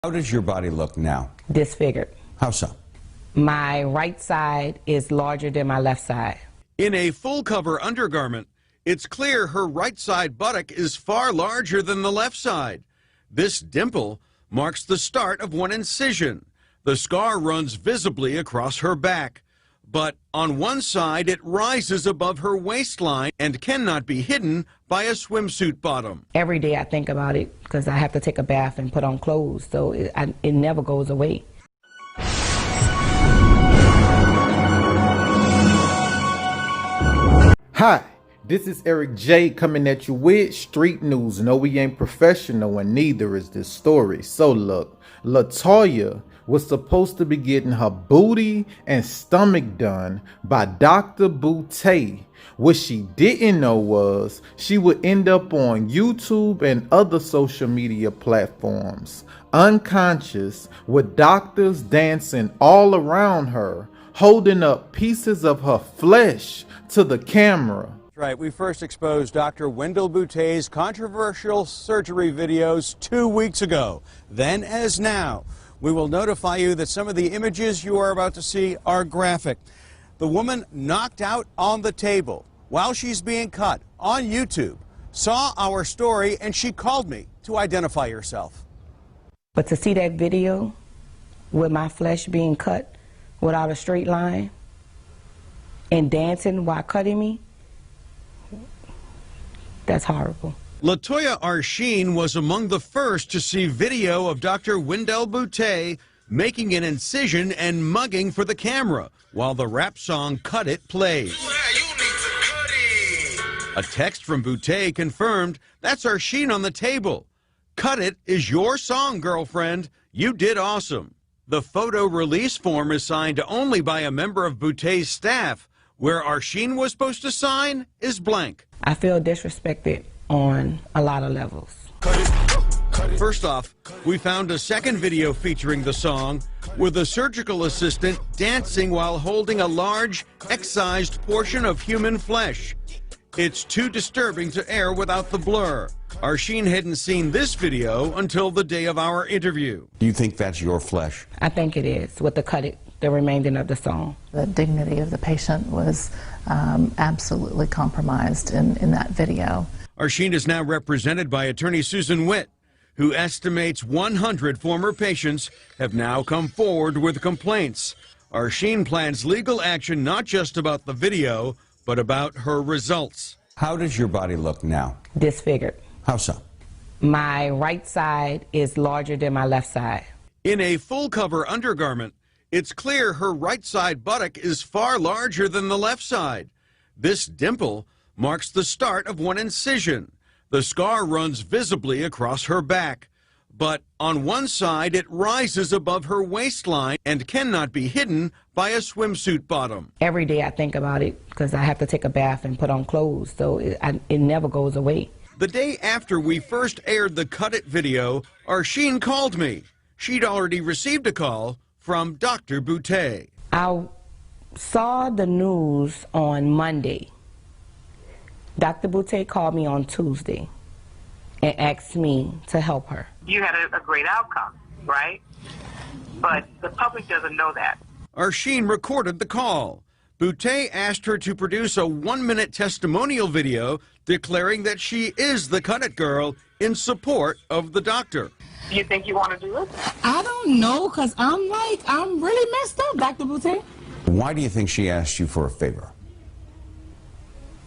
How does your body look now? Disfigured. How so? My right side is larger than my left side. In a full-cover undergarment, it's clear her right side buttock is far larger than the left side. This dimple marks the start of one incision. The scar runs visibly across her back, but on one side it rises above her waistline and cannot be hidden by a swimsuit bottom. Every day I think about it because I have to take a bath and put on clothes, so it never goes away. Hi, this is Eric J coming at you with street news. No, we ain't professional and neither is this story. So look, LaToya was supposed to be getting her booty and stomach done by Dr. Boutte. What she didn't know was she would end up on YouTube and other social media platforms, unconscious, with doctors dancing all around her, holding up pieces of her flesh to the camera. Right, we first exposed Dr. Wendell Boutte's controversial surgery videos 2 weeks ago. Then as now, we will notify you that some of the images you are about to see are graphic. The woman knocked out on the table while she's being cut on YouTube saw our story and she called me to identify herself. But to see that video with my flesh being cut without a straight line and dancing while cutting me, that's horrible. LaToya Arsheen was among the first to see video of Dr. Wendell Boutte making an incision and mugging for the camera while the rap song Cut It played. A text from Boutte confirmed that's Arsheen on the table. Cut It is your song, girlfriend. You did awesome. The photo release form is signed only by a member of Boutte's staff. Where Arsheen was supposed to sign is blank. I feel disrespected on a lot of levels. First off, we found a second video featuring the song with a surgical assistant dancing while holding a large, excised portion of human flesh. It's too disturbing to air without the blur. Arsheen hadn't seen this video until the day of our interview. Do you think that's your flesh? I think it is, with the Cut It, the remainder of the song. The dignity of the patient was absolutely compromised in that video. Arsheen is now represented by attorney Susan Witt, who estimates 100 former patients have now come forward with complaints. Arsheen plans legal action not just about the video, but about her results. How does your body look now? Disfigured. How so? My right side is larger than my left side. In a full-cover undergarment, it's clear her right side buttock is far larger than the left side. This dimple marks the start of one incision. The scar runs visibly across her back, but on one side it rises above her waistline and cannot be hidden by a swimsuit bottom. Every day I think about it because I have to take a bath and put on clothes, so it never goes away. The day after we first aired the Cut It video, Arsheen called me. She'd already received a call from Dr. Boutte. I saw the news on Monday. Dr. Boutte called me on Tuesday and asked me to help her. You had a great outcome, right? But the public doesn't know that. Arsheen recorded the call. Boutte asked her to produce a 1-minute testimonial video declaring that she is the Cut It girl in support of the doctor. Do you think you want to do it? I don't know, because I'm really messed up, Dr. Boutte. Why do you think she asked you for a favor?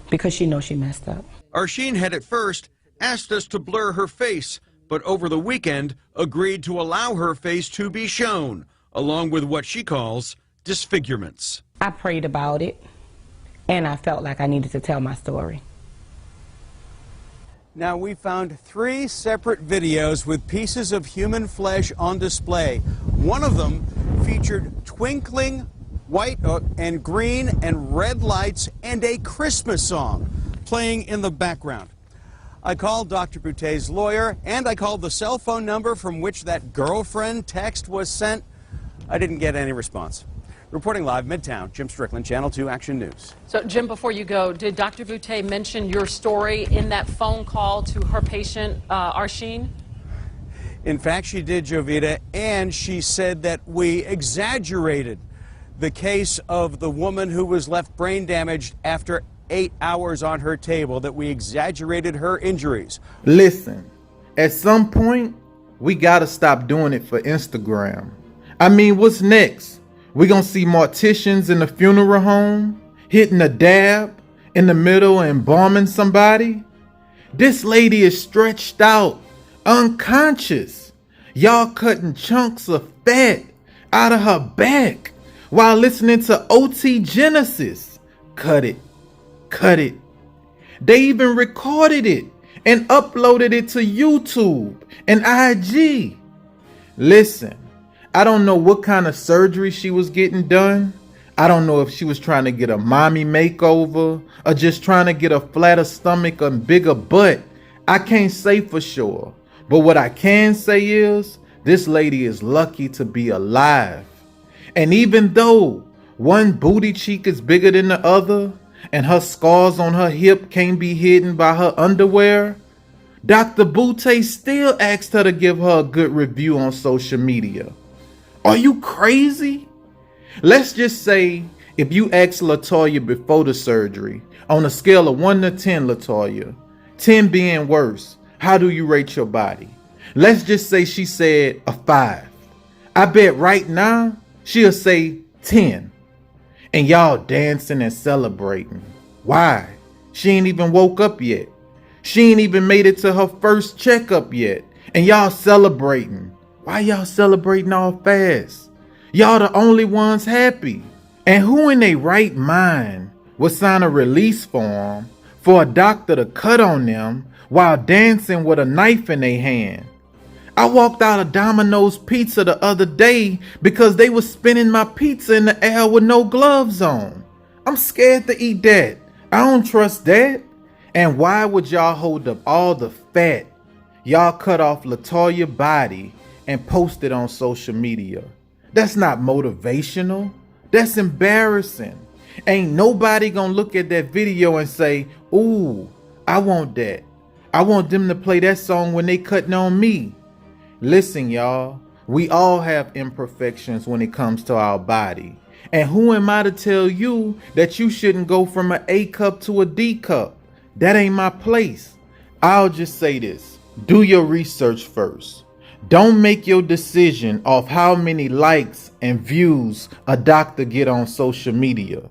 Because she knows she messed up. Arsheen had at first asked us to blur her face, but over the weekend agreed to allow her face to be shown, along with what she calls disfigurements. I prayed about it, and I felt like I needed to tell my story. Now, we found 3 separate videos with pieces of human flesh on display. One of them featured twinkling white and green and red lights and a Christmas song playing in the background. I called Dr. Boutte's lawyer, and I called the cell phone number from which that girlfriend text was sent. I didn't get any response. Reporting live Midtown, Jim Strickland, Channel 2 Action News. So, Jim, before you go, did Dr. Boutte mention your story in that phone call to her patient, Arsheen? In fact, she did, Jovita, and she said that we exaggerated the case of the woman who was left brain damaged after 8 hours on her table, that we exaggerated her injuries. Listen, at some point, we gotta stop doing it for Instagram. I mean, what's next? We gonna see morticians in the funeral home, hitting a dab in the middle and embalming somebody? This lady is stretched out, unconscious. Y'all cutting chunks of fat out of her back while listening to OT Genesis. Cut it. Cut it. They even recorded it and uploaded it to YouTube and IG. Listen, I don't know what kind of surgery she was getting done. I don't know if she was trying to get a mommy makeover or just trying to get a flatter stomach and bigger butt. I can't say for sure. But what I can say is this lady is lucky to be alive. And even though one booty cheek is bigger than the other and her scars on her hip can't be hidden by her underwear, Dr. Boutte still asked her to give her a good review on social media. Are you crazy? Let's just say if you asked LaToya before the surgery, on a scale of 1 to 10, LaToya, 10 being worse, how do you rate your body? Let's just say she said a 5. I bet right now she'll say 10. And y'all dancing and celebrating. Why? She ain't even woke up yet. She ain't even made it to her first checkup yet. And y'all celebrating. Why y'all celebrating all fast? Y'all the only ones happy. And who in their right mind would sign a release form for a doctor to cut on them while dancing with a knife in their hand? I walked out of Domino's Pizza the other day because they was spinning my pizza in the air with no gloves on. I'm scared to eat that. I don't trust that. And why would y'all hold up all the fat y'all cut off LaToya's body and post it on social media? That's not motivational. That's embarrassing. Ain't nobody gonna look at that video and say, ooh, I want that. I want them to play that song when they cutting on me. Listen, y'all, we all have imperfections when it comes to our body. And who am I to tell you that you shouldn't go from an A cup to a D cup? That ain't my place. I'll just say this. Do your research first. Don't make your decision off how many likes and views a doctor get on social media.